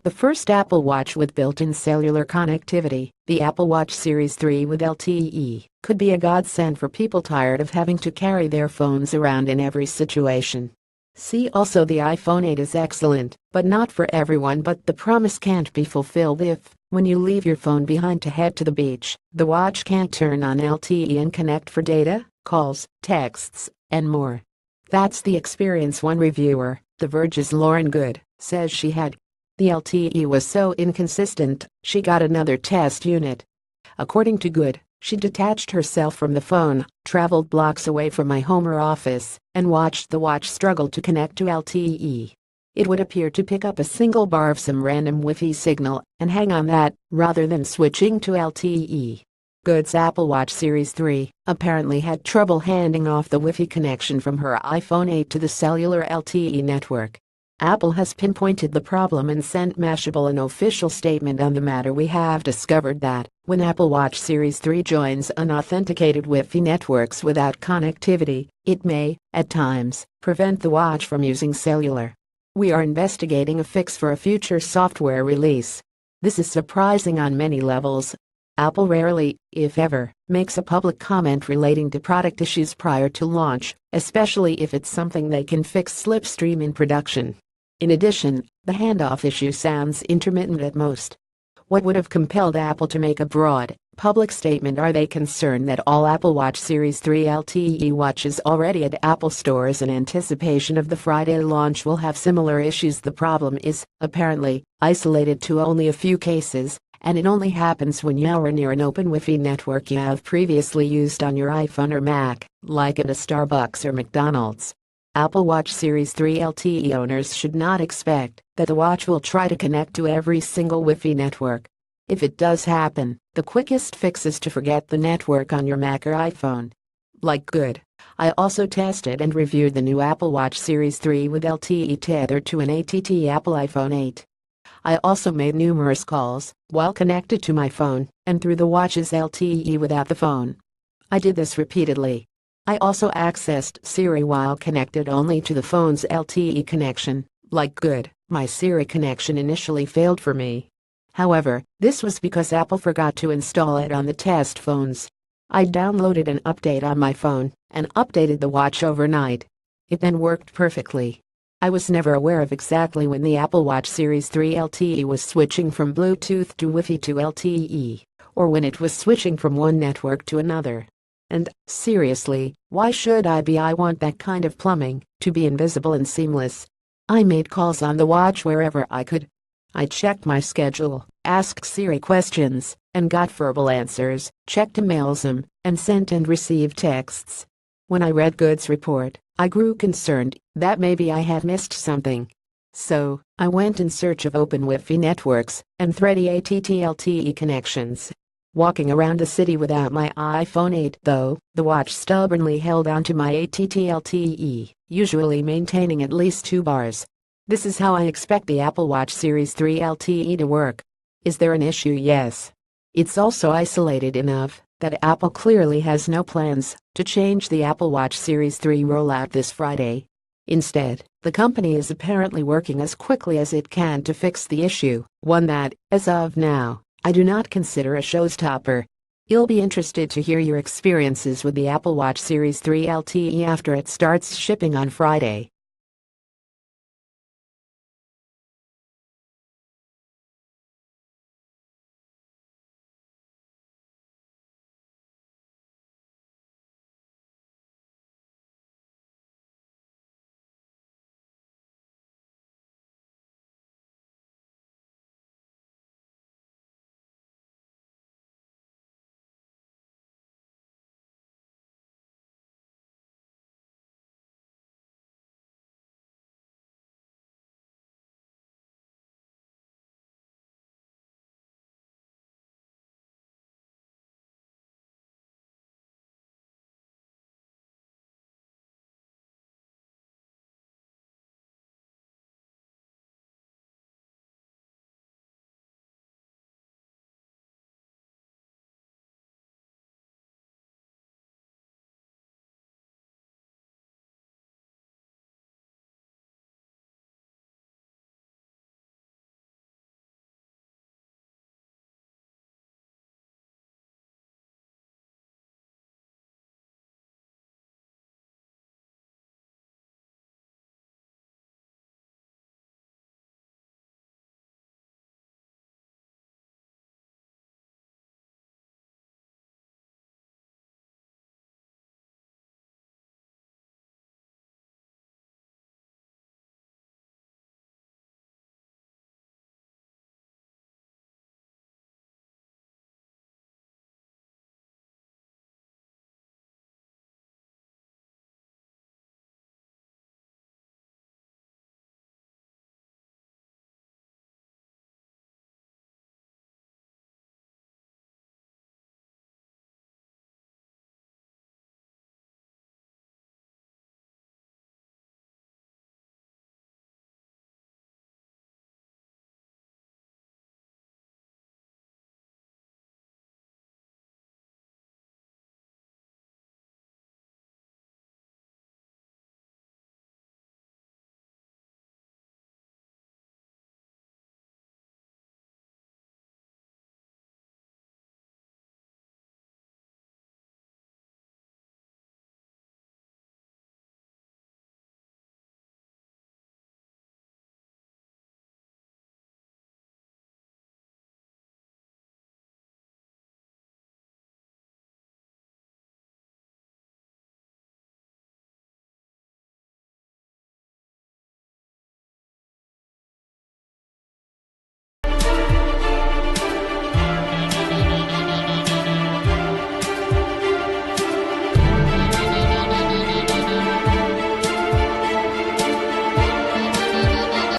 The first Apple Watch with built-in cellular connectivity, the Apple Watch Series 3 with LTE, could be a godsend for people tired of having to carry their phones around in every situation. See also, the iPhone 8 is excellent, but not for everyone. But the promise can't be fulfilled if, when you leave your phone behind to head to the beach, the watch can't turn on LTE and connect for data, calls, texts, and more. That's the experience one reviewer, The Verge's Lauren Good, says she had. The LTE was so inconsistent, she got another test unit. According to Good, she detached herself from the phone, traveled blocks away from my home or office, and watched the watch struggle to connect to LTE. It would appear to pick up a single bar of some random Wi-Fi signal and hang on that, rather than switching to LTE. Good's Apple Watch Series 3 apparently had trouble handing off the Wi-Fi connection from her iPhone 8 to the cellular LTE network. Apple has pinpointed the problem and sent Mashable an official statement on the matter. We have discovered that, when Apple Watch Series 3 joins unauthenticated Wi-Fi networks without connectivity, it may, at times, prevent the watch from using cellular. We are investigating a fix for a future software release. This is surprising on many levels. Apple rarely, if ever, makes a public comment relating to product issues prior to launch, especially if it's something they can fix slipstream in production. In addition, the handoff issue sounds intermittent at most. What would have compelled Apple to make a broad, public statement? Are they concerned that all Apple Watch Series 3 LTE watches already at Apple stores in anticipation of the Friday launch will have similar issues? The problem is, apparently, isolated to only a few cases, and it only happens when you're near an open Wi-Fi network you have previously used on your iPhone or Mac, like at a Starbucks or McDonald's. Apple Watch Series 3 LTE owners should not expect that the watch will try to connect to every single Wi-Fi network. If it does happen, the quickest fix is to forget the network on your Mac or iPhone. Like Good, I also tested and reviewed the new Apple Watch Series 3 with LTE tethered to an ATT Apple iPhone 8. I also made numerous calls while connected to my phone and through the watch's LTE without the phone. I did this repeatedly. I also accessed Siri while connected only to the phone's LTE connection. Like Good, my Siri connection initially failed for me. However, this was because Apple forgot to install it on the test phones. I downloaded an update on my phone and updated the watch overnight. It then worked perfectly. I was never aware of exactly when the Apple Watch Series 3 LTE was switching from Bluetooth to Wi-Fi to LTE, or when it was switching from one network to another. And, seriously, why should I be? I want that kind of plumbing to be invisible and seamless. I made calls on the watch wherever I could. I checked my schedule, asked Siri questions, and got verbal answers, checked emails and sent and received texts. When I read Good's report, I grew concerned that maybe I had missed something. So, I went in search of open Wi-Fi networks and thready ATT LTE connections. Walking around the city without my iPhone 8 though, the watch stubbornly held onto my ATT LTE, usually maintaining at least 2 bars. This is how I expect the Apple Watch Series 3 LTE to work. Is there an issue? Yes. It's also isolated enough that Apple clearly has no plans to change the Apple Watch Series 3 rollout this Friday. Instead, the company is apparently working as quickly as it can to fix the issue, one that, as of now, I do not consider a showstopper. You'll be interested to hear your experiences with the Apple Watch Series 3 LTE after it starts shipping on Friday.